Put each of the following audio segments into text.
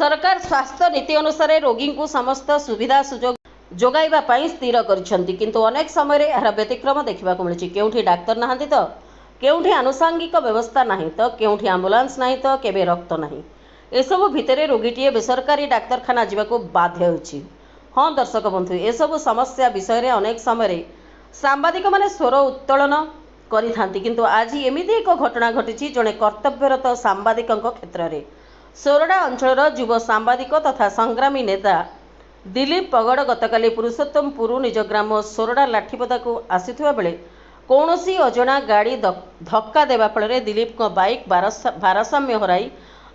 सरकार स्वास्थ्य नीति अनुसार रोगी को समस्त सुविधा सुजोग जोगाइबा पई स्थिर करिसेंती, किंतु अनेक समय यार व्यतिक्रम देखा मिली। केउठी डाक्तर नहांती तो केउठी आनुषंगिक व्यवस्था नहीं तो केउठी आंबुलांस नहीं तो केबे रक्त नहीं। एसबू भितर रोगीटीए बेसरकारी डाक्तरखाना जावाक बाध्य होछि। हाँ दर्शक बंधु, एसबू समस्या विषय में अनेक समय सांबादिक माने स्वर उत्तोलन करिथांती, किंतु आज एमिति एक घटना घटी जड़े कर्तव्यरत सांबादिक क्षेत्र में। सोरडा अंचल युव सांबादिक तथा संग्रामी नेता दिलीप पगड़ गतकाली पुरुषोत्तमपुर निज ग्राम सोरडा लाठीपदा को आसुवा बेले कौनसी अजणा गाड़ी धक्का देवा फल दिलीप को बाइक भारसाम्य हराई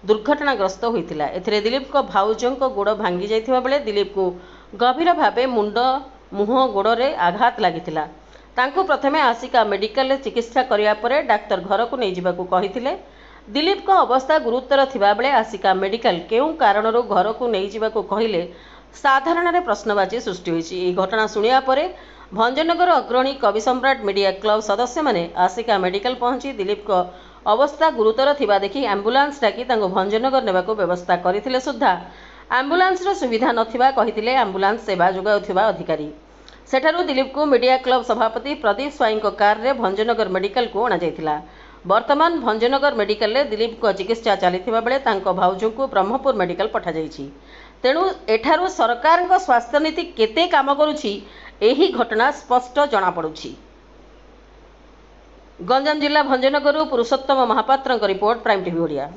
दुर्घटनाग्रस्त होता। एथिरे दिलीप को भाउजों गोड़ भांगी जाइथिबा बेले दिलीप को गभीर भावे मुंड मुह गोड़े आघात लागिथिला। तांको प्रथमे आसिका मेडिकल चिकित्सा करिया परे डाक्तर घर को नहीं जावाकू कहिथिले। दिलीप को अवस्था गुरुतर थिबा बेले आसिका मेडिकल केउं कारणरू घर को नहीं जावाकू कहिले साधारण प्रश्नबाची सृष्टि होइछि। एही घटना सुनिया परे भंजनगर अग्रणी कवि सम्राट मीडिया क्लब सदस्य माने आसिका मेडिकल पहुंची दिलीप को अवस्था गुरुतर थिबा देखि एम्बुलेंस डाकी तांको भंजनगर नेबाकू व्यवस्था करथिले सुद्धा एम्बुलेंस सुविधा नथिबा कहिथिले एम्बुलेंस सेवा जोगाउथिबा अधिकारी। सेठारु दिलीप को मीडिया क्लब सभापति प्रदीप स्वाई कार रे भंजनगर मेडिकल को अणा जाइथिला। वर्तमान भंजनगर मेडिकल रे दिलीप को चिकित्सा चलिथिबा बेले तांको भाउजों को ब्रह्मपुर मेडिकल पठा जाइछि। तेणु एठारु सरकार को स्वास्थ्य नीति केते काम करुछि एही घटना स्पष्ट जना पड़ुछि। गंजाम जिला Bhanjanagar Purushottam Mahapatra report, prime TV Odia.